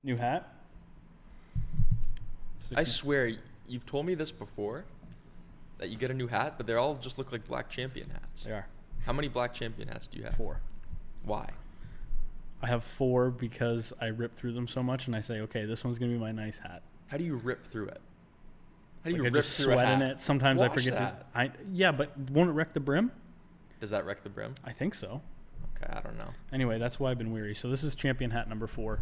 New hat? I swear, you've told me this before, that you get a new hat, but they all just look like Black Champion hats. They are. How many Black Champion hats do you have? 4. Why? I have 4 because I rip through them so much, and I say, okay, this one's going to be my nice hat. How do you rip through it? How do Like you I rip just through a sweat hat? in it. Sometimes Wash I forget that. to. Yeah, but won't it wreck the brim? Does that wreck the brim? I think so. Okay, I don't know. Anyway, that's why I've been weary. So this is champion hat number 4,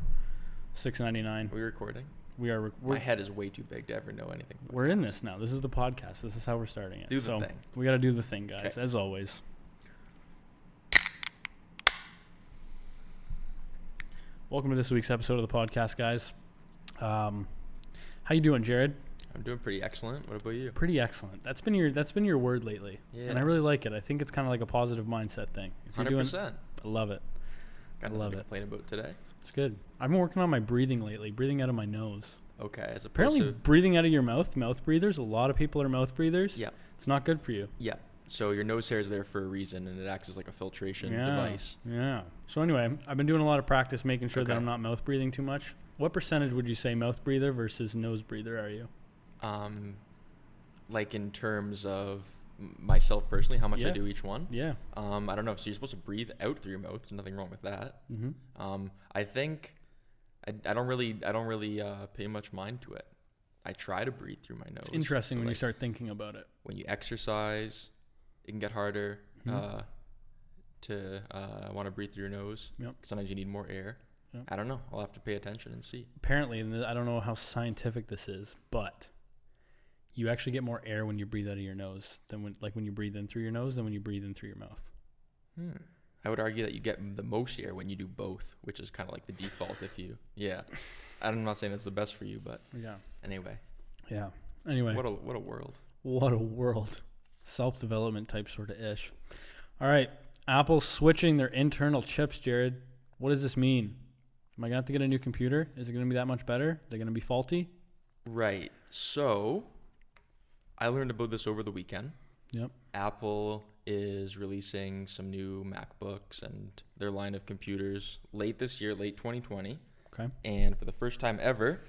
$6.99. Are we recording? We are. My head is way too big to ever know anything about We're in hats. this now. This is the podcast. This is how we're starting it. Do the thing. We got to do the thing, guys, Okay. as always. Welcome to this week's episode of the podcast, guys. How you doing, Jared? I'm doing pretty excellent. What about you? Pretty excellent. That's been your word lately, Yeah. and I really like it. I think it's kind of like a positive mindset thing. If you're 100%. doing, I love it. Got love nothing to it. complain about today. It's good. I've been working on my breathing lately, breathing out of my nose. Okay, as opposed Apparently, to... breathing out of your mouth breathers. A lot of people are mouth breathers. Yeah. It's not good for you. Yeah. So your nose hair is there for a reason, and it acts as like a filtration device. Yeah. So anyway, I've been doing a lot of practice making sure that Okay. I'm not mouth breathing too much. What percentage would you say mouth breather versus nose breather are you? Like in terms of myself personally, how much I Yeah. do each one. Yeah. I don't know. So you're supposed to breathe out through your mouth. There's nothing wrong with that. Mm-hmm. I think I don't really pay much mind to it. I try to breathe through my nose. It's interesting but, when you like, start thinking about it. when you exercise, it can get harder Mhm. to want to breathe through your nose. Yep. Sometimes you need more air. Yep. I don't know. I'll have to pay attention and see. Apparently, and I don't know how scientific this is, but you actually get more air when you breathe out of your nose than when you breathe in through your nose than when you breathe in through your mouth. I would argue that you get the most air when you do both, which is kind of like the default if you, yeah. I'm not saying that's the best for you, but Yeah. anyway. Yeah. Anyway. What a world. What a world. Self-development type sort of ish. All right. Apple's switching their internal chips, Jared. What does this mean? Am I going to have to get a new computer? Is it going to be that much better? They're going to be faulty? Right. So I learned about this over the weekend. Yep. Apple is releasing some new MacBooks and their line of computers late this year, late 2020. Okay. And for the first time ever,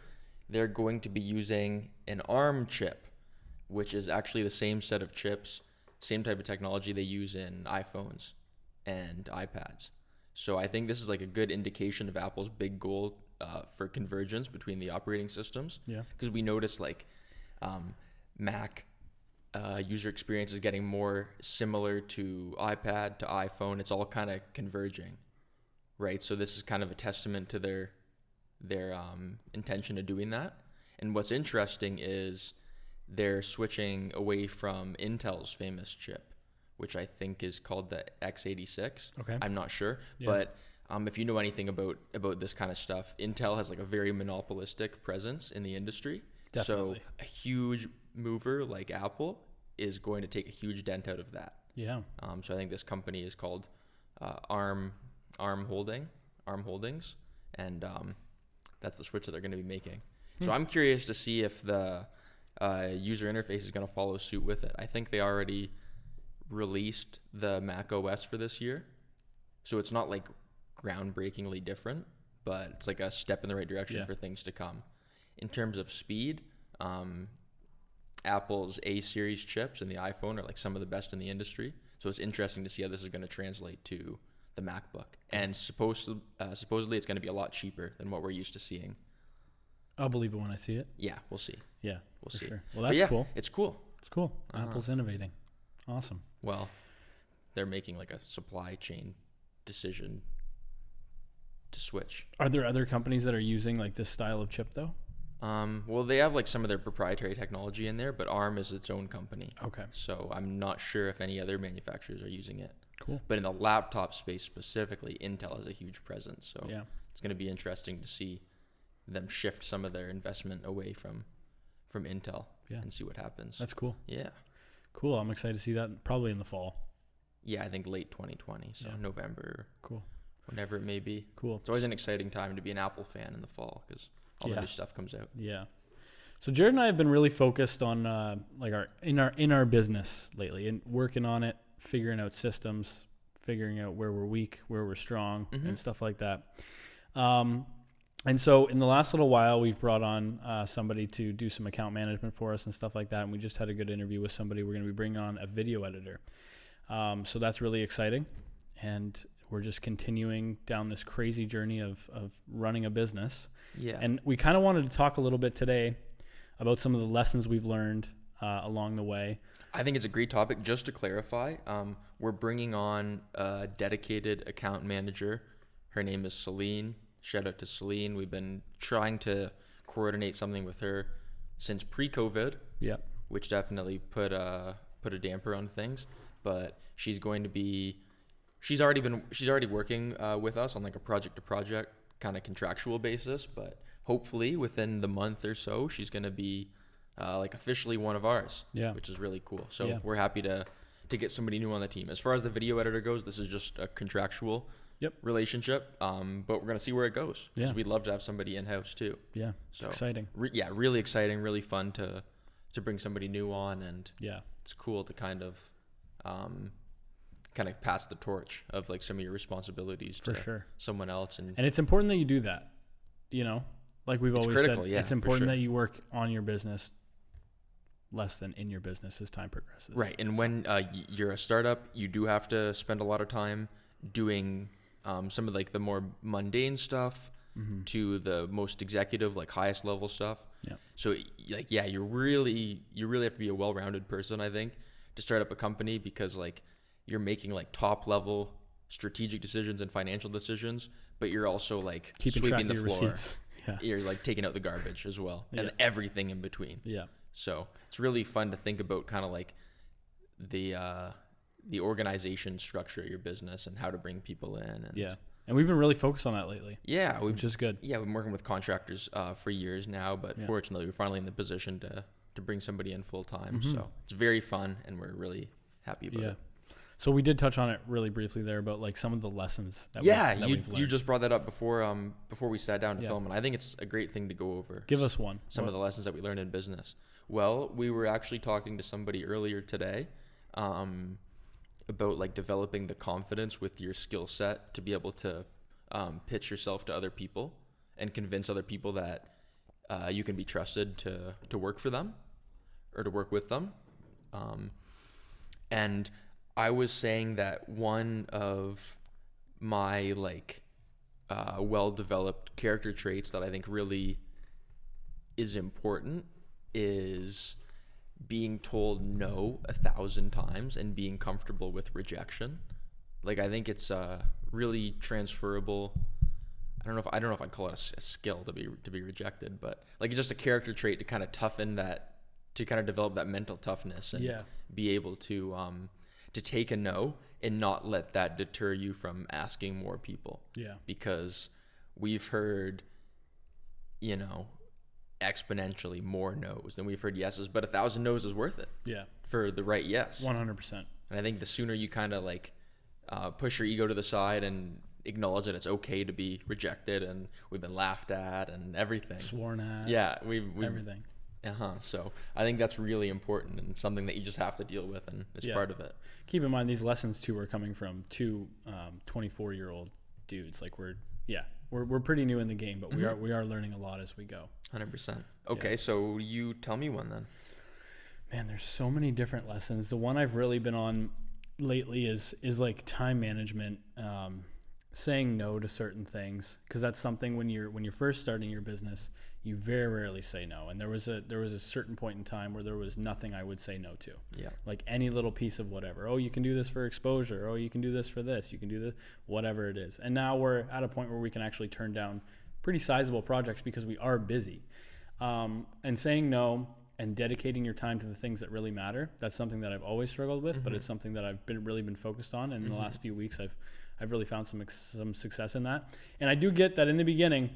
they're going to be using an ARM chip, which is actually the same set of chips, same type of technology they use in iPhones and iPads. So I think this is like a good indication of Apple's big goal for convergence between the operating systems. Yeah. Because we notice like Mac user experience is getting more similar to iPad, to iPhone. It's all kind of converging, right? So this is kind of a testament to their intention of doing that. And what's interesting is they're switching away from Intel's famous chip, which I think is called the X86. Okay. I'm not sure, Yeah. but if you know anything about this kind of stuff, Intel has like a very monopolistic presence in the industry. Definitely. So a huge mover like Apple is going to take a huge dent out of that. Yeah. So I think this company is called ARM Holdings, and that's the switch that they're going to be making. So I'm curious to see if the user interface is going to follow suit with it. I think they already released the Mac OS for this year, so it's not like groundbreakingly different, but it's like a step in the right direction for things to come. In terms of speed, Apple's A series chips in the iPhone are like some of the best in the industry. So it's interesting to see how this is going to translate to the MacBook. And supposedly it's going to be a lot cheaper than what we're used to seeing. I'll believe it when I see it. Yeah, we'll see. Yeah. We'll for see. Sure. Well, But that's yeah, cool. It's cool. It's cool. Apple's innovating. Awesome. Well, they're making like a supply chain decision to switch. Are there other companies that are using like this style of chip though? Well, they have like some of their proprietary technology in there, but ARM is its own company. Okay. So I'm not sure if any other manufacturers are using it. Cool. But in the laptop space specifically, Intel has a huge presence. So Yeah. it's going to be interesting to see them shift some of their investment away from Intel and see what happens. That's cool. Yeah. Cool. I'm excited to see that probably in the fall. Yeah, I think late 2020, so November. Cool. Whenever it may be. Cool. It's always an exciting time to be an Apple fan in the fall because all the new stuff comes out. Yeah. So Jared and I have been really focused on like our business lately and working on it, figuring out systems, figuring out where we're weak, where we're strong, and stuff like that. And so in the last little while, we've brought on somebody to do some account management for us and stuff like that. And we just had a good interview with somebody. We're going to be bringing on a video editor. So that's really exciting. And we're just continuing down this crazy journey of running a business. Yeah. And we kind of wanted to talk a little bit today about some of the lessons we've learned along the way. I think it's a great topic. Just to clarify, we're bringing on a dedicated account manager. Her name is Celine. Shout out to Celine. We've been trying to coordinate something with her since pre-COVID. Yep. Which definitely put a damper on things. But she's already working with us on like a project to project kind of contractual basis. But hopefully within the month or so, she's going to be like officially one of ours. Yeah. Which is really cool. So we're happy to get somebody new on the team. As far as the video editor goes, this is just a contractual relationship. But we're going to see where it goes. Because we'd love to have somebody in-house too. Yeah. It's exciting. Really exciting, really fun to bring somebody new on. And it's cool to kind of pass the torch of like some of your responsibilities to someone else. And it's important that you do that, you know, like we've always critical, said, it's important that you work on your business less than in your business as time progresses. Right. And when you're a startup, you do have to spend a lot of time doing some of like the more mundane stuff to the most executive, like highest level stuff. Yeah. So like, you really have to be a well-rounded person, I think, to start up a company, because like you're making like top level strategic decisions and financial decisions, but you're also like keeping sweeping track the of your floor. Receipts. Yeah. You're like taking out the garbage as well, and everything in between. Yeah. So it's really fun to think about kind of like the organization structure of your business and how to bring people in. And and we've been really focused on that lately. Yeah, which is good. Yeah, we've been working with contractors for years now, but fortunately we're finally in the position to bring somebody in full time. So it's very fun, and we're really happy about it. So we did touch on it really briefly there about like some of the lessons that we've learned. You just brought that up before we sat down to film, and I think it's a great thing to go over. Give us one. Some of the lessons that we learned in business. Well, we were actually talking to somebody earlier today about like developing the confidence with your skill set to be able to pitch yourself to other people and convince other people that you can be trusted to work for them or to work with them. And I was saying that one of my like well-developed character traits that I think really is important is being told no 1,000 times and being comfortable with rejection. Like I think it's really transferable. I don't know if I'd call it a skill to be rejected, but like it's just a character trait to kind of develop that mental toughness and be able to take a no and not let that deter you from asking more people. Yeah. Because we've heard, exponentially more no's than we've heard yeses, but 1,000 no's is worth it. Yeah. For the right yes. 100%. And I think the sooner you kind of like push your ego to the side and acknowledge that it's okay to be rejected and we've been laughed at and everything. Sworn at. Yeah. We've everything. So I think that's really important and something that you just have to deal with, and it's part of it. Keep in mind, these lessons too are coming from two 24-year-old dudes. Like we're pretty new in the game, but we are learning a lot as we go. 100%. Okay, so you tell me one then. Man, there's so many different lessons. The one I've really been on lately is like time management, saying no to certain things, because that's something when you're first starting your business, you very rarely say no. And there was a certain point in time where there was nothing I would say no to. Yeah. Like any little piece of whatever. Oh, you can do this for exposure. Oh, you can do this for this. You can do this, whatever it is. And now we're at a point where we can actually turn down pretty sizable projects because we are busy. And saying no and dedicating your time to the things that really matter, that's something that I've always struggled with, but it's something that I've really been focused on. And in the last few weeks, I've really found some success in that. And I do get that in the beginning,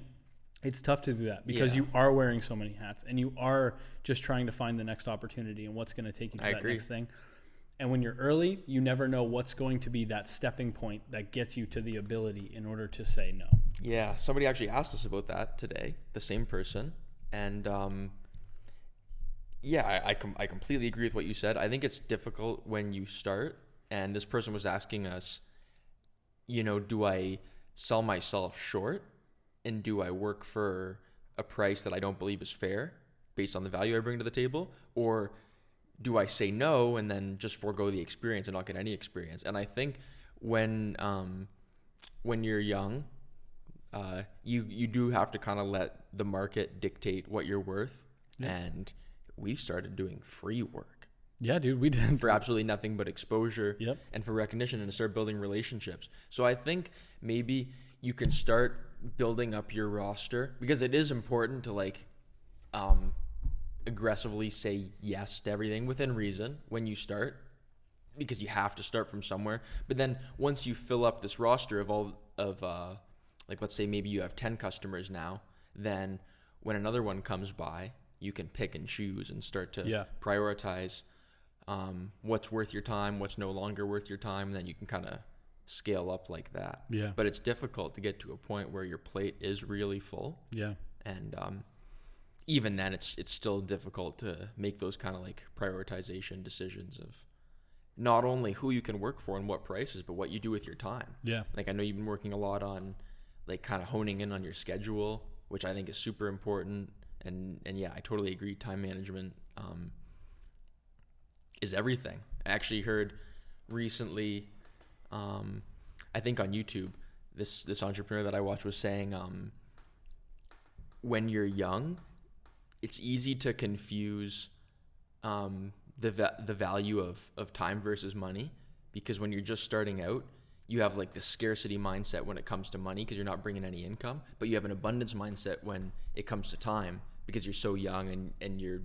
it's tough to do that because you are wearing so many hats and you are just trying to find the next opportunity and what's going to take you to that next thing. And when you're early, you never know what's going to be that stepping point that gets you to the ability in order to say no. Yeah, somebody actually asked us about that today, the same person. And I completely agree with what you said. I think it's difficult when you start, and this person was asking us, do I sell myself short and do I work for a price that I don't believe is fair based on the value I bring to the table, or do I say no and then just forego the experience and not get any experience? And I think when you're young, you do have to kind of let the market dictate what you're worth. Yeah. And we started doing free work. Yeah, dude, we did. For absolutely nothing but exposure. Yep. And for recognition, and to start building relationships. So I think maybe you can start building up your roster, because it is important to like aggressively say yes to everything within reason when you start, because you have to start from somewhere. But then once you fill up this roster of like, let's say maybe you have 10 customers now, then when another one comes by, you can pick and choose and start to prioritize what's worth your time, what's no longer worth your time, and then you can kind of scale up like that. Yeah. But it's difficult to get to a point where your plate is really full. Yeah. And even then, it's still difficult to make those kind of like prioritization decisions of not only who you can work for and what prices, but what you do with your time. Yeah. Like, I know you've been working a lot on like kind of honing in on your schedule, which I think is super important. And yeah, I totally agree. Time management is everything. I actually heard recently, I think on YouTube, this entrepreneur that I watched was saying, when you're young, it's easy to confuse the value of time versus money, because when you're just starting out, you have like the scarcity mindset when it comes to money because you're not bringing any income, but you have an abundance mindset when it comes to time because you're so young and your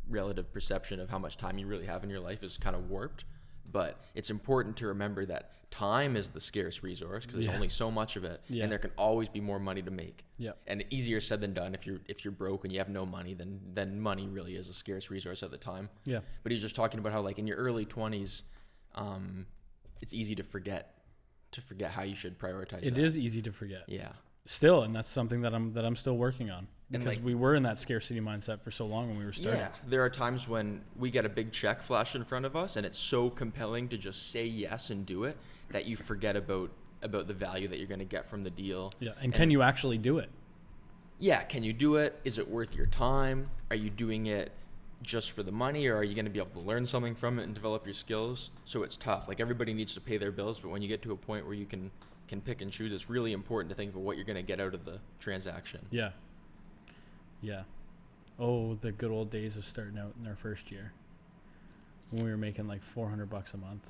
relative perception of how much time you really have in your life is kind of warped. But it's important to remember that time is the scarce resource because there's only so much of it, and there can always be more money to make. Yeah. And easier said than done. If you're broke and you have no money, then money really is a scarce resource at the time. Yeah. But he was just talking about how like in your early 20s, it's easy to forget how you should prioritize. It is easy to forget. Yeah. Still, and that's something that I'm still working on, because like, we were in that scarcity mindset for so long when we were starting. Yeah, there are times when we get a big check flashed in front of us, and it's so compelling to just say yes and do it that you forget about the value that you're going to get from the deal. Yeah, and can you actually do it? Yeah, can you do it? Is it worth your time? Are you doing it just for the money, or are you going to be able to learn something from it and develop your skills? So it's tough. Like, everybody needs to pay their bills, but when you get to a point where you can pick and choose, it's really important to think about what you're going to get out of the transaction. Yeah. Yeah. Oh, the good old days of starting out in our first year when we were making like $400 a month.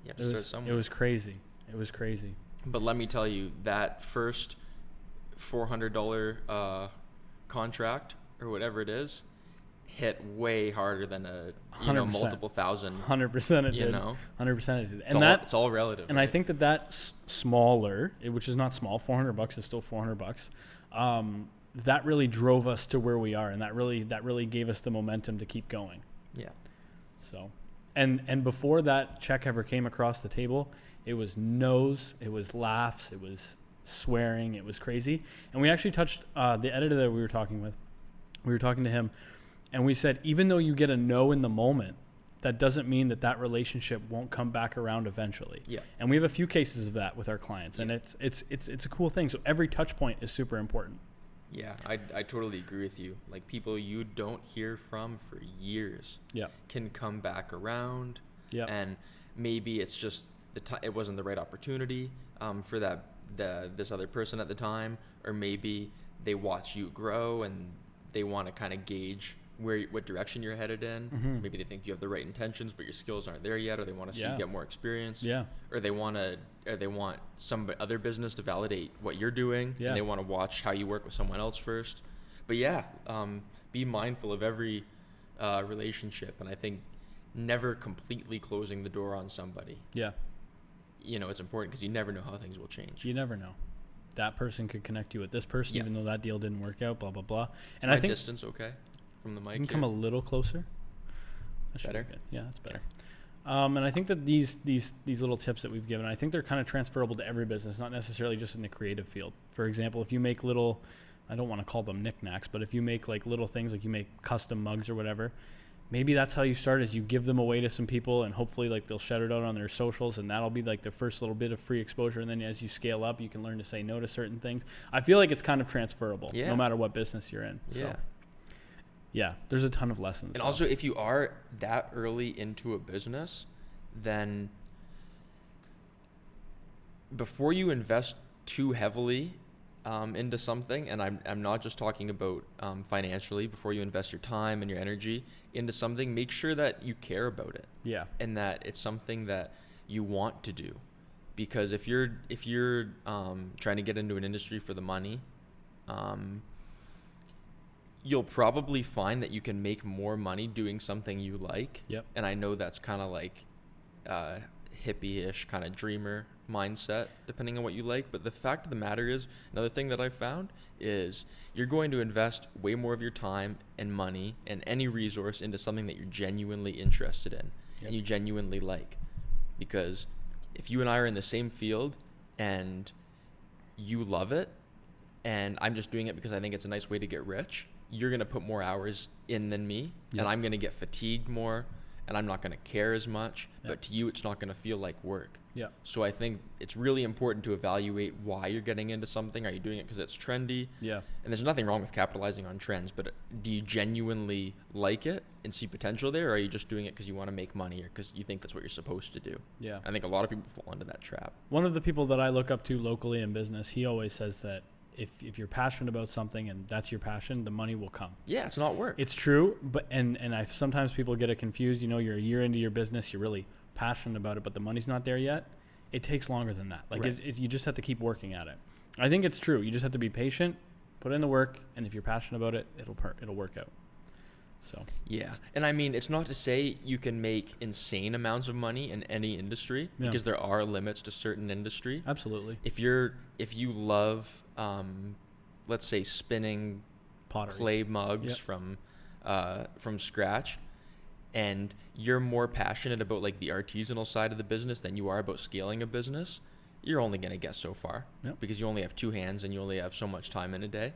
Yeah, it was crazy. It was crazy. But let me tell you, that first $400 contract or whatever it is hit way harder than multiple thousand. 100% it did. 100% it did. And it's all relative. And right? I think that's smaller, which is not small. $400 is still $400. That really drove us to where we are, and that really gave us the momentum to keep going. Yeah. So, and before that check ever came across the table, it was no's, it was laughs, it was swearing, it was crazy. And we actually touched the editor that we were talking with. We were talking to him. And we said, even though you get a no in the moment, that doesn't mean that relationship won't come back around eventually. Yeah. And we have a few cases of that with our clients, and it's a cool thing. So every touch point is super important. Yeah, I totally agree with you. Like, people you don't hear from for years can come back around. Yeah. And maybe it's just it wasn't the right opportunity for this other person at the time, or maybe they watch you grow and they want to kind of gauge what direction you're headed in. Mm-hmm. Maybe they think you have the right intentions, but your skills aren't there yet, or they want to see you get more experience. Yeah. Or they want some other business to validate what you're doing. Yeah. And they want to watch how you work with someone else first. But be mindful of every relationship, and I think never completely closing the door on somebody. Yeah. It's important because you never know how things will change. You never know. That person could connect you with this person, even though that deal didn't work out, blah, blah, blah. And I think distance okay from the mic. You can come a little closer. That's better. Good. Yeah, that's better. And I think that these little tips that we've given, I think they're kind of transferable to every business, not necessarily just in the creative field. For example, if you make little, I don't want to call them knickknacks, but if you make like little things, like you make custom mugs or whatever, maybe that's how you start, is you give them away to some people, and hopefully like they'll shout it out on their socials, and that'll be like their first little bit of free exposure. And then as you scale up, you can learn to say no to certain things. I feel like it's kind of transferable no matter what business you're in. So yeah, there's a ton of lessons. And also, if you are that early into a business, then before you invest too heavily into something, and I'm not just talking about financially, before you invest your time and your energy into something, make sure that you care about it. Yeah. And that it's something that you want to do. Because if you're trying to get into an industry for the money, you'll probably find that you can make more money doing something you like. Yep. And I know that's kind of like hippie-ish kind of dreamer mindset, depending on what you like. But the fact of the matter is, another thing that I've found is you're going to invest way more of your time and money and any resource into something that you're genuinely interested in and you genuinely like. Because if you and I are in the same field and you love it, and I'm just doing it because I think it's a nice way to get rich, you're going to put more hours in than me, and I'm going to get fatigued more, and I'm not going to care as much, but to you, it's not going to feel like work. Yeah. So I think it's really important to evaluate why you're getting into something. Are you doing it because it's trendy? Yeah. And there's nothing wrong with capitalizing on trends, but do you genuinely like it and see potential there, or are you just doing it because you want to make money or because you think that's what you're supposed to do? Yeah. I think a lot of people fall into that trap. One of the people that I look up to locally in business, he always says that if you're passionate about something and that's your passion, the money will come. Yeah, it's not work. It's true, but and I sometimes people get it confused. You know, you're a year into your business, you're really passionate about it, but the money's not there yet. It takes longer than that. Like you just have to keep working at it. I think it's true. You just have to be patient, put in the work, and if you're passionate about it, it'll work out. So yeah, and I mean, it's not to say you can make insane amounts of money in any industry, because there are limits to certain industry. Absolutely. If you love, let's say, spinning pottery, clay mugs from scratch, and you're more passionate about like the artisanal side of the business than you are about scaling a business, you're only gonna get so far, because you only have two hands and you only have so much time in a day.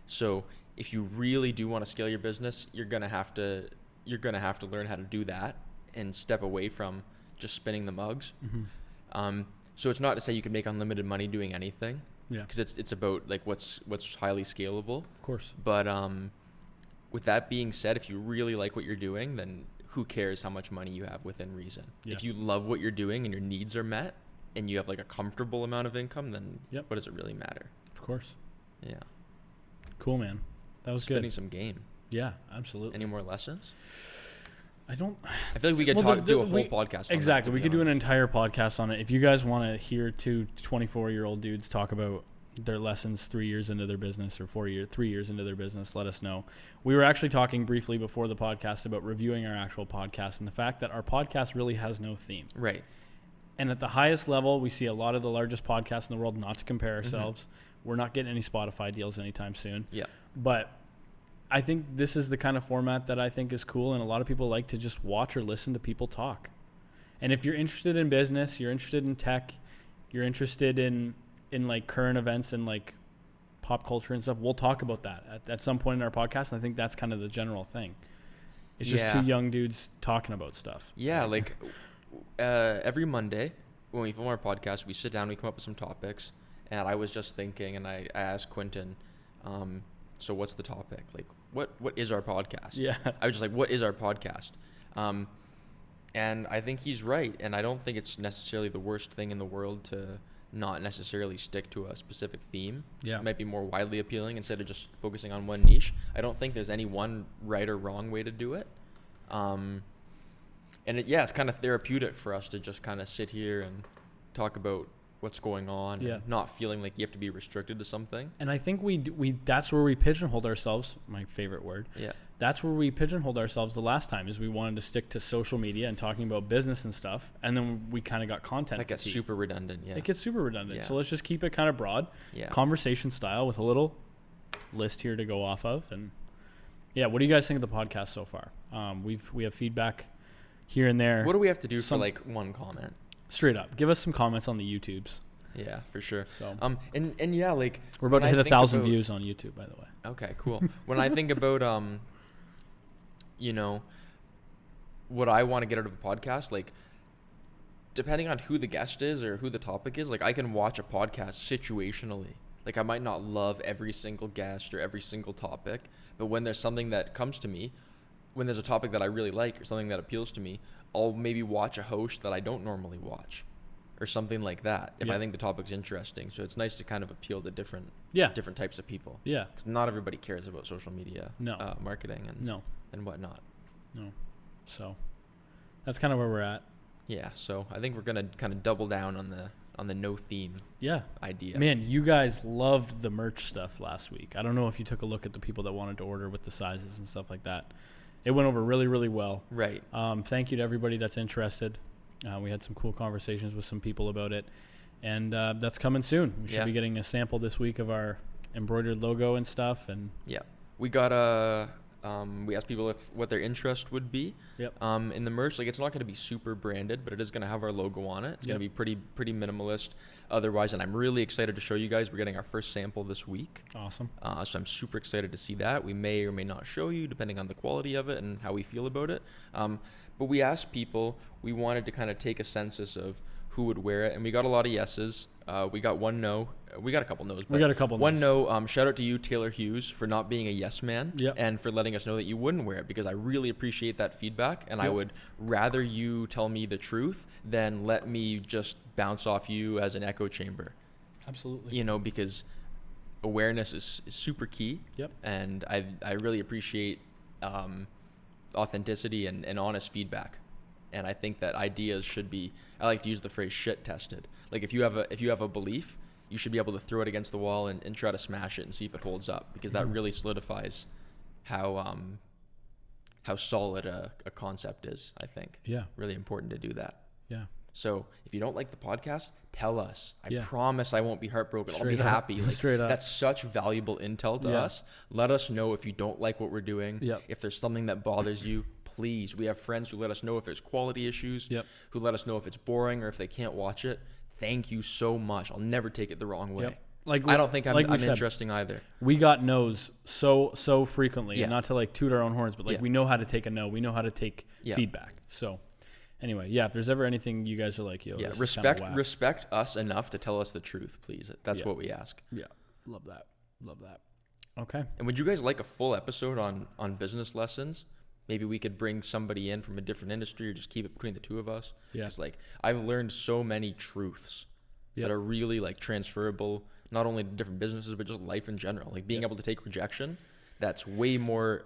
So if you really do want to scale your business, you're gonna have to learn how to do that and step away from just spinning the mugs. Mm-hmm. So it's not to say you can make unlimited money doing anything. Yeah. Because it's about like what's highly scalable. Of course. But with that being said, if you really like what you're doing, then who cares how much money you have within reason? Yeah. If you love what you're doing and your needs are met and you have like a comfortable amount of income, then what does it really matter? Of course. Yeah. Cool, man. That was Spinning good. Some game. Yeah, absolutely. Any more lessons? I feel like we could do a whole podcast on exactly. that, we could do an entire podcast on it. If you guys want to hear two 24-year-old dudes talk about their lessons 3 years into their business or 3 years into their business, let us know. We were actually talking briefly before the podcast about reviewing our actual podcast and the fact that our podcast really has no theme. Right. And at the highest level, we see a lot of the largest podcasts in the world, not to compare ourselves. Mm-hmm. We're not getting any Spotify deals anytime soon. Yeah. But I think this is the kind of format that I think is cool, and a lot of people like to just watch or listen to people talk. And if you're interested in business, you're interested in tech, you're interested in like current events and like pop culture and stuff, we'll talk about that at some point in our podcast. And I think that's kind of the general thing. It's just two young dudes talking about stuff. Yeah, like every Monday when we film our podcast, we sit down, we come up with some topics. And I was just thinking, and I asked Quentin, so what's the topic? Like, what is our podcast? Yeah. I was just like, what is our podcast? And I think he's right. And I don't think it's necessarily the worst thing in the world to not necessarily stick to a specific theme. Yeah. It might be more widely appealing instead of just focusing on one niche. I don't think there's any one right or wrong way to do it. And it's kind of therapeutic for us to just kind of sit here and talk about what's going on, and not feeling like you have to be restricted to something. And I think we that's where we pigeonholed ourselves, my favorite word. Yeah. That's where we pigeonholed ourselves the last time, is we wanted to stick to social media and talking about business and stuff, and then we kind of got content. That gets super redundant, It gets super redundant. So let's just keep it kind of broad, conversation style with a little list here to go off of. And what do you guys think of the podcast so far? We have feedback here and there. What do we have to do for like one comment? Straight up, give us some comments on the YouTubes. Yeah, for sure. So, and like we're about to hit 1,000 views on YouTube, by the way. Okay, cool. When I think about, what I want to get out of a podcast, like depending on who the guest is or who the topic is, like I can watch a podcast situationally. Like I might not love every single guest or every single topic, but when there's something that comes to me, when there's a topic that I really like or something that appeals to me, I'll maybe watch a host that I don't normally watch or something like that if I think the topic's interesting. So it's nice to kind of appeal to different types of people. Yeah. Because not everybody cares about social media marketing and whatnot. No. So that's kind of where we're at. Yeah. So I think we're going to kind of double down on the no theme idea. Man, you guys loved the merch stuff last week. I don't know if you took a look at the people that wanted to order with the sizes and stuff like that. It went over really, really well. Right. Thank you to everybody that's interested. We had some cool conversations with some people about it. And that's coming soon. We should be getting a sample this week of our embroidered logo and stuff. And yeah. We got we asked people what their interest would be in the merch. Like it's not going to be super branded, but it is going to have our logo on it. It's going to be pretty minimalist otherwise. And I'm really excited to show you guys. We're getting our first sample this week. Awesome. So I'm super excited to see that. We may or may not show you depending on the quality of it and how we feel about it. But we asked people, we wanted to kind of take a census of who would wear it. And we got a lot of yeses. We got one no. We got a couple no's. We got a couple one no. Shout out to you, Taylor Hughes, for not being a yes man and for letting us know that you wouldn't wear it, because I really appreciate that feedback. And I would rather you tell me the truth than let me just bounce off you as an echo chamber. Absolutely. Because awareness is super key. Yep. And I really appreciate authenticity and honest feedback. And I think that ideas should be, I like to use the phrase shit tested. Like if you have a belief, you should be able to throw it against the wall and try to smash it and see if it holds up, because that really solidifies how solid a concept is, I think. Yeah. Really important to do that. Yeah. So if you don't like the podcast, tell us. I promise I won't be heartbroken. I'll be happy. Like, straight up. That's such valuable intel to us. Let us know if you don't like what we're doing. Yep. If there's something that bothers you, please. We have friends who let us know if there's quality issues, who let us know if it's boring or if they can't watch it. Thank you so much. I'll never take it the wrong way. Yep. Like I don't think I'm interesting either. We got no's so frequently, and not to like toot our own horns, but like we know how to take a no. We know how to take feedback. So anyway, if there's ever anything you guys are like, respect us enough to tell us the truth, please. That's what we ask. Yeah. Love that. Okay. And would you guys like a full episode on business lessons? Maybe we could bring somebody in from a different industry or just keep it between the two of us. Yeah. It's like I've learned so many truths that are really like transferable, not only to different businesses, but just life in general. Like being able to take rejection, that's way more,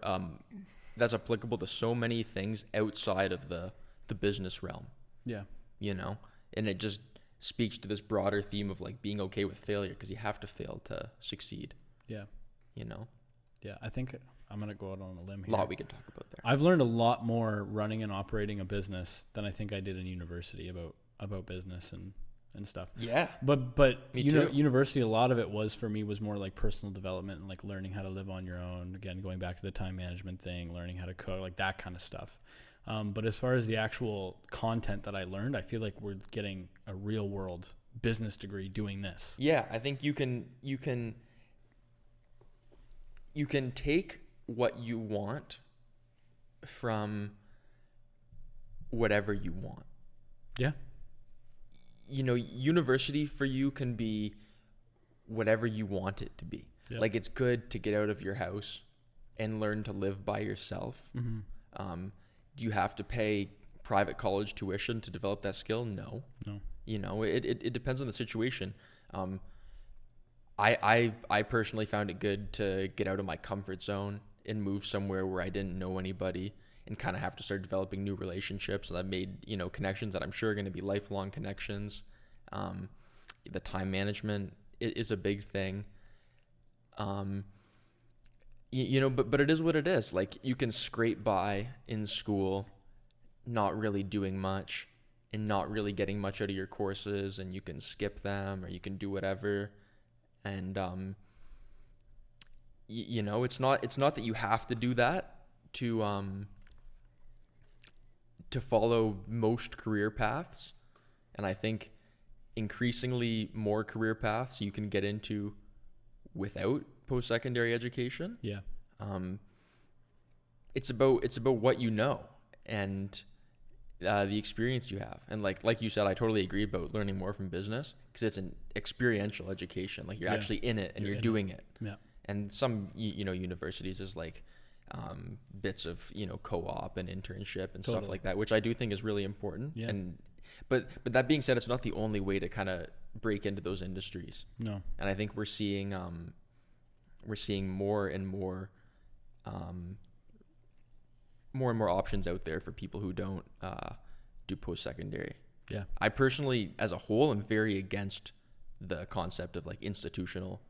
that's applicable to so many things outside of the business realm. Yeah. And it just speaks to this broader theme of like being okay with failure, because you have to fail to succeed. Yeah. Yeah. I think I'm going to go out on a limb here. A lot we could talk about there. I've learned a lot more running and operating a business than I think I did in university about business and stuff. Yeah. But university, a lot of it was more like personal development and like learning how to live on your own. Again, going back to the time management thing, learning how to cook, like that kind of stuff. But as far as the actual content that I learned, I feel like we're getting a real world business degree doing this. Yeah. I think you can take what you want from whatever you want. Yeah. University for you can be whatever you want it to be. Yep. Like it's good to get out of your house and learn to live by yourself. Mm-hmm. Do you have to pay private college tuition to develop that skill? No. It depends on the situation. I personally found it good to get out of my comfort zone and move somewhere where I didn't know anybody and kind of have to start developing new relationships. And I've made, connections that I'm sure are going to be lifelong connections. The time management is a big thing. But it is what it is. Like you can scrape by in school, not really doing much and not really getting much out of your courses, and you can skip them or you can do whatever. And, it's not that you have to do that to follow most career paths. And I think increasingly more career paths you can get into without post-secondary education. Yeah. It's about what you know. And the experience you have. And like you said, I totally agree about learning more from business, because it's an experiential education. Like, you're actually in it and you're doing it. Yeah. And some universities is like bits of co-op and internship and stuff like that, which I do think is really important. Yeah. And but that being said, it's not the only way to kind of break into those industries. No. And I think we're seeing more and more options out there for people who don't do post-secondary. Yeah. I personally, as a whole, am very against the concept of like institutional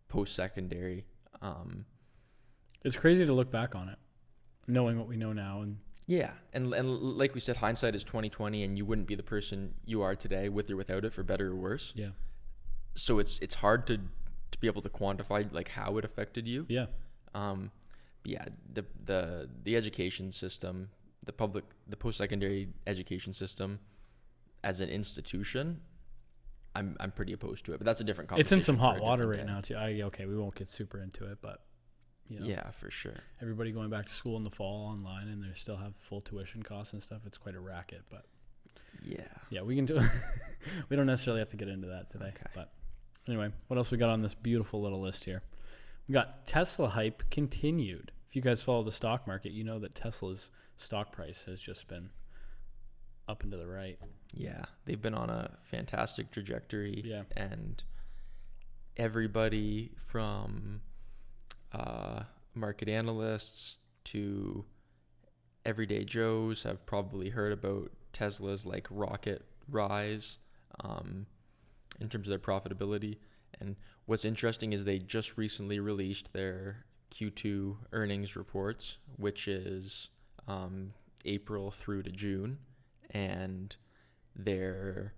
post-secondary. It's crazy to look back on it, knowing what we know now. And yeah, and like we said, hindsight is 20/20, and you wouldn't be the person you are today with or without it, for better or worse. Yeah. So it's hard to be able to quantify like how it affected you. Yeah. Yeah, the education system, the post-secondary education system as an institution, I'm pretty opposed to it, but that's a different conversation. It's in some hot water right now too. Okay, we won't get super into it, but yeah, for sure. Everybody going back to school in the fall online, and they still have full tuition costs and stuff. It's quite a racket, but yeah, we can do. We don't necessarily have to get into that today. Okay. But anyway, what else we got on this beautiful little list here? We got Tesla hype continued. If you guys follow the stock market, you know that Tesla's stock price has just been up and to the right. Yeah, they've been on a fantastic trajectory. Yeah. And everybody from market analysts to everyday Joes have probably heard about Tesla's like rocket rise in terms of their profitability. And what's interesting is they just recently released their Q2 earnings reports, which is April through to June, and their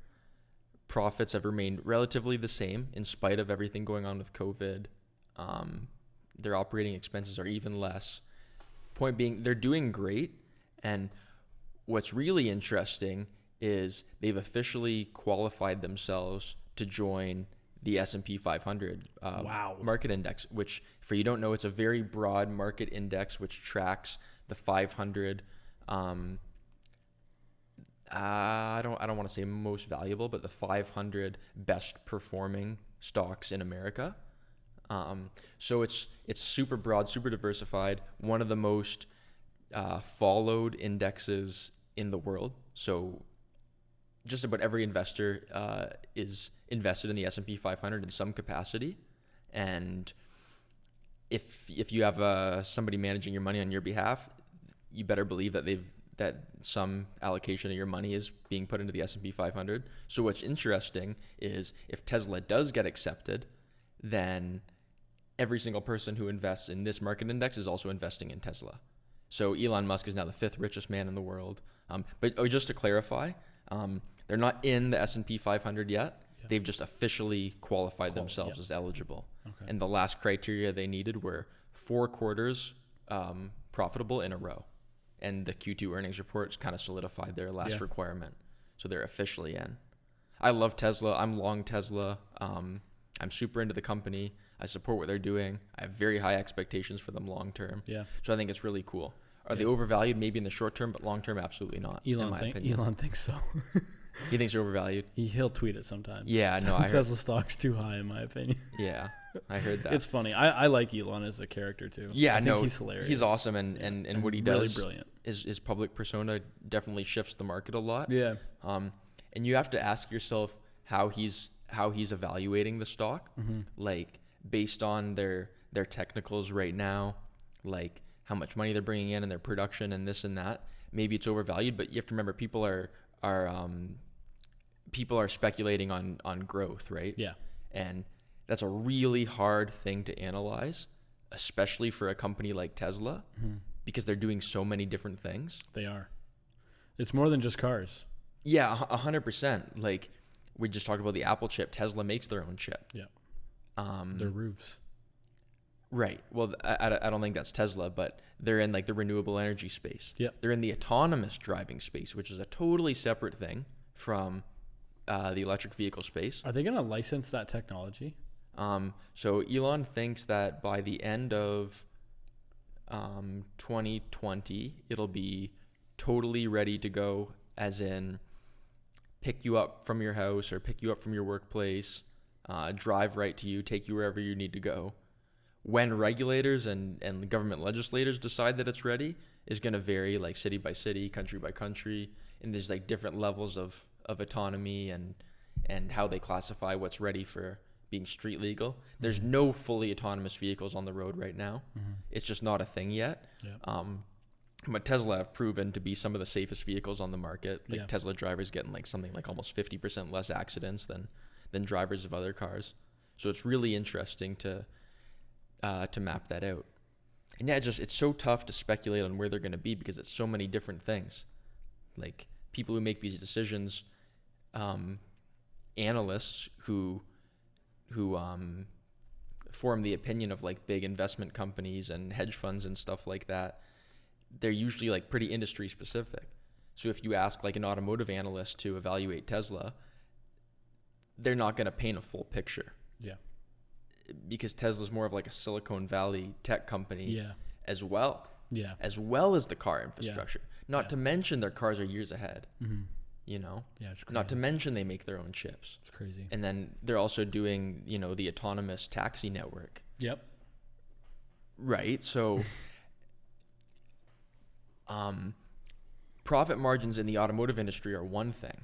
profits have remained relatively the same in spite of everything going on with COVID. Their operating expenses are even less. Point being, they're doing great. And what's really interesting is they've officially qualified themselves to join the S&P 500 market index, which, for you don't know, it's a very broad market index which tracks the 500. I don't want to say most valuable, but the 500 best performing stocks in America. So it's super broad, super diversified. One of the most followed indexes in the world. So just about every investor is invested in the S&P 500 in some capacity. And if you have somebody managing your money on your behalf, you better believe that some allocation of your money is being put into the S&P 500. So what's interesting is if Tesla does get accepted, then every single person who invests in this market index is also investing in Tesla. So Elon Musk is now the 5th richest man in the world. But just to clarify, they're not in the S&P 500 yet. Yeah. They've just officially qualified themselves as eligible. Okay. And the last criteria they needed were 4 quarters profitable in a row. And the Q2 earnings reports kind of solidified their last requirement. So they're officially in. I love Tesla. I'm long Tesla. I'm super into the company. I support what they're doing. I have very high expectations for them long term. Yeah. So I think it's really cool. Are they overvalued? Maybe in the short term, but long term, absolutely not. Elon thinks so. He thinks they're overvalued. He'll tweet it sometimes. Yeah, no, I heard. Tesla stock's too high, in my opinion. Yeah, I heard that. It's funny. I like Elon as a character too. Yeah, I think he's hilarious. He's awesome, and what he really does, brilliant. His public persona definitely shifts the market a lot. Yeah. And you have to ask yourself how he's evaluating the stock, like based on their technicals right now, like how much money they're bringing in and their production and this and that. Maybe it's overvalued, but you have to remember people are speculating on growth, right? Yeah. And that's a really hard thing to analyze, especially for a company like Tesla, because they're doing so many different things. They are. It's more than just cars. Yeah, 100%. Like we just talked about the Apple chip. Tesla makes their own chip. Yeah. Their roofs. Right. Well, I don't think that's Tesla, but they're in like the renewable energy space. Yeah. They're in the autonomous driving space, which is a totally separate thing from the electric vehicle space. Are they going to license that technology? So Elon thinks that by the end of 2020, it'll be totally ready to go as in pick you up from your house or pick you up from your workplace, drive right to you, take you wherever you need to go. When regulators and government legislators decide that it's ready is going to vary, like city by city, country by country, and there's like different levels of autonomy and how they classify what's ready for being street legal. There's no fully autonomous vehicles on the road right now. It's just not a thing yet. But Tesla have proven to be some of the safest vehicles on the market. Like Tesla drivers getting like something like almost 50% less accidents than drivers of other cars. So it's really interesting to map that out. And yeah, it's so tough to speculate on where they're going to be because it's so many different things. Like people who make these decisions, analysts who form the opinion of like big investment companies and hedge funds and stuff like that, they're usually like pretty industry specific. So if you ask like an automotive analyst to evaluate Tesla, they're not going to paint a full picture. Yeah. Because Tesla's more of like a Silicon Valley tech company as well. Yeah. As well as the car infrastructure. Not to mention their cars are years ahead. You know? Yeah, it's crazy. Not to mention they make their own chips. It's crazy. And then they're also doing, you know, the autonomous taxi network. Yep. Right. So profit margins in the automotive industry are one thing.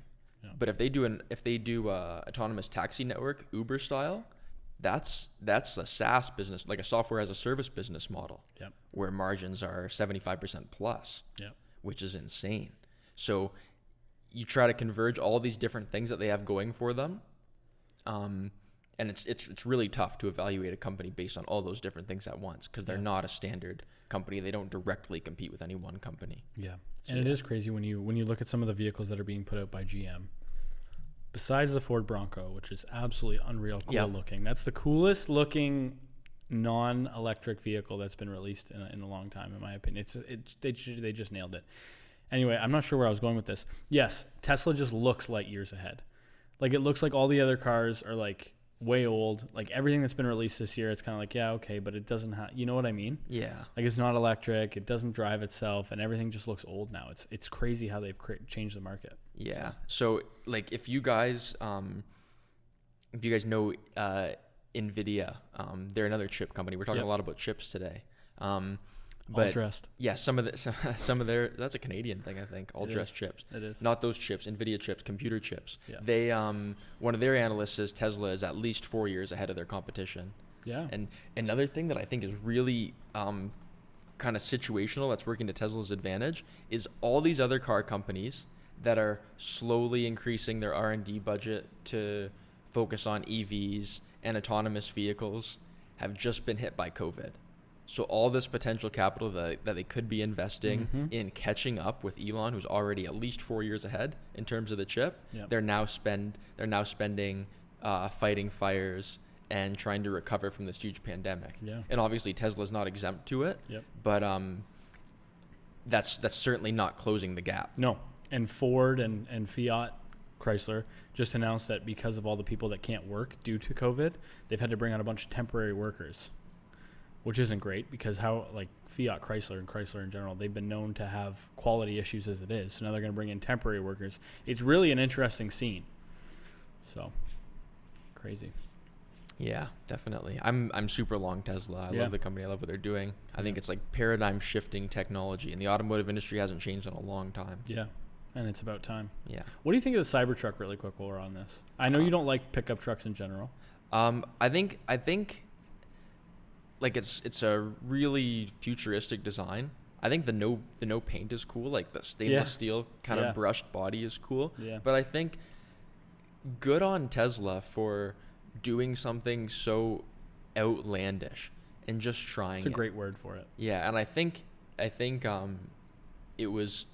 But if they do autonomous taxi network, Uber style, that's a SaaS business, like a software as a service business model, where margins are 75% plus, which is insane. So you try to converge all these different things that they have going for them, and it's really tough to evaluate a company based on all those different things at once because they're not a standard company. They don't directly compete with any one company. Yeah, so, and it is crazy when you look at some of the vehicles that are being put out by GM. Besides the Ford Bronco, which is absolutely unreal cool looking. That's the coolest looking non-electric vehicle that's been released in a long time, in my opinion. They just nailed it. Anyway, I'm not sure where I was going with this. Yes, Tesla just looks light years ahead. Like, it looks like all the other cars are like way old. Like, everything that's been released this year, it's kind of like, yeah, okay, but it doesn't have, you know what I mean? Yeah. Like, it's not electric, it doesn't drive itself, and everything just looks old now. It's crazy how they've changed the market. Yeah. So like, if you guys know Nvidia, they're another chip company. We're talking a lot about chips today. But all dressed. Yeah, some of their, that's a Canadian thing, I think. All dressed chips. It is. Not those chips, Nvidia chips, computer chips. Yeah. They one of their analysts says Tesla is at least 4 years ahead of their competition. Yeah. And another thing that I think is really kind of situational that's working to Tesla's advantage is all these other car companies that are slowly increasing their R&D budget to focus on EVs and autonomous vehicles have just been hit by COVID. So all this potential capital that they could be investing in catching up with Elon, who's already at least 4 years ahead in terms of the chip, they're now spending fighting fires and trying to recover from this huge pandemic. Yeah. And obviously Tesla's not exempt to it. Yep. But that's certainly not closing the gap. No. And Ford and Fiat Chrysler just announced that because of all the people that can't work due to COVID, they've had to bring on a bunch of temporary workers, which isn't great because how, like, Fiat Chrysler and Chrysler in general, they've been known to have quality issues as it is. So now they're going to bring in temporary workers. It's really an interesting scene. So, crazy. Yeah, definitely. I'm super long Tesla. I love the company. I love what they're doing. I think it's like paradigm shifting technology, and the automotive industry hasn't changed in a long time. Yeah. And it's about time. Yeah. What do you think of the Cybertruck, really quick, while we're on this? I know you don't like pickup trucks in general. I think like it's a really futuristic design. I think the no paint is cool. Like the stainless steel kind of brushed body is cool. Yeah. But I think good on Tesla for doing something so outlandish and just trying. It's a great word for it. Yeah, and I think it was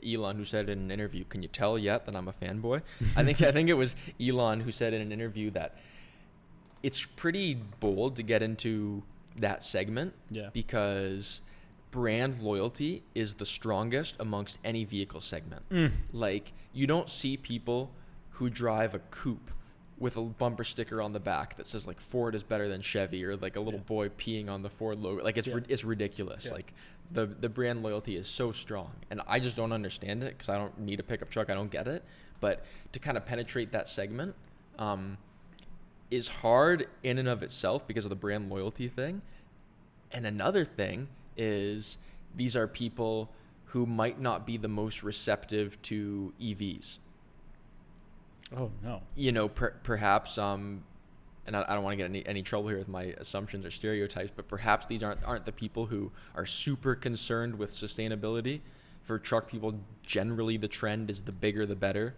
Elon who said in an interview, can you tell yet that I'm a fanboy? I think it was Elon who said in an interview that it's pretty bold to get into that segment because brand loyalty is the strongest amongst any vehicle segment. Like, you don't see people who drive a coupe with a bumper sticker on the back that says like Ford is better than Chevy, or like a little boy peeing on the Ford logo. Like, it's ridiculous. Like, the brand loyalty is so strong, and I just don't understand it because I don't need a pickup truck. I don't get it. But to kind of penetrate that segment is hard in and of itself because of the brand loyalty thing. And another thing is these are people who might not be the most receptive to EVs. Oh, no. You know, perhaps, and I don't want to get any trouble here with my assumptions or stereotypes, but perhaps these aren't the people who are super concerned with sustainability. For truck people, generally the trend is the bigger the better.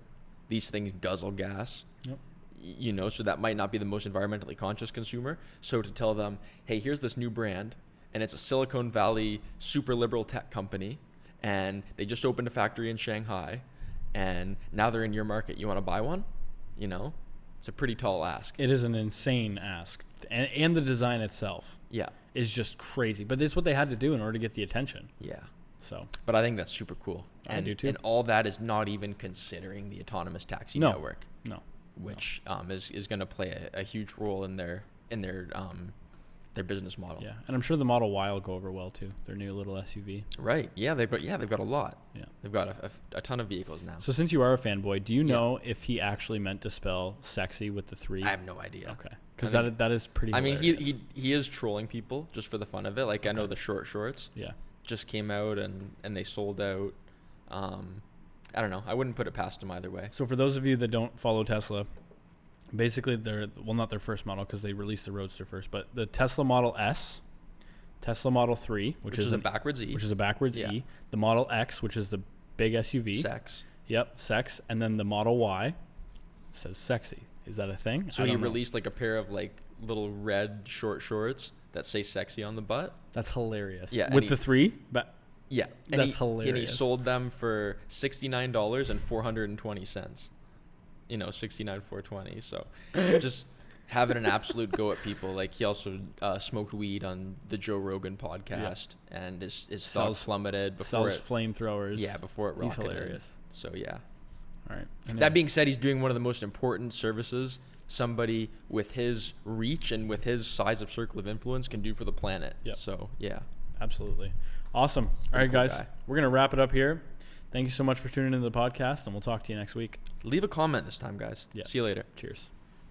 These things guzzle gas. Yep. You know, so that might not be the most environmentally conscious consumer. So to tell them, hey, here's this new brand, and it's a Silicon Valley super liberal tech company, and they just opened a factory in Shanghai, and now they're in your market. You want to buy one? You know, it's a pretty tall ask. It is an insane ask. And the design itself is just crazy. But it's what they had to do in order to get the attention. Yeah. So, but I think that's super cool. I do too. And all that is not even considering the autonomous taxi network. No. Which is going to play a huge role in their business model. Yeah, and I'm sure the Model Y will go over well too. Their new little SUV. Right. Yeah, they've got a lot. Yeah. They've got a ton of vehicles now. So since you are a fanboy, do you know if he actually meant to spell sexy with the 3? I have no idea. Okay. Because that is pretty hilarious. I mean, he is trolling people just for the fun of it. Like, okay. I know the short shorts. Yeah. Just came out and they sold out. I don't know. I wouldn't put it past him either way. So for those of you that don't follow Tesla, basically not their first model because they released the Roadster first, but the Tesla Model S, Tesla Model 3, which is a backwards E. Which is a backwards E. The Model X, which is the big SUV. Sex. Yep, sex. And then the Model Y says sexy. Is that a thing? So he released like a pair of like little red short shorts that say sexy on the butt. That's hilarious. Yeah. With the 3? Yeah. That's hilarious. And he sold them for $69 and 420 cents. You know, $69,420. So just having an absolute go at people. Like, he also smoked weed on the Joe Rogan podcast, and his stock plummeted before sells flamethrowers. Yeah, before it rocketed. He's hilarious. So yeah. All right. Anyway. That being said, he's doing one of the most important services somebody with his reach and with his size of circle of influence can do for the planet. Yep. So yeah. Absolutely. Awesome. All right, guys. We're going to wrap it up here. Thank you so much for tuning into the podcast, and we'll talk to you next week. Leave a comment this time, guys. Yeah. See you later. Cheers.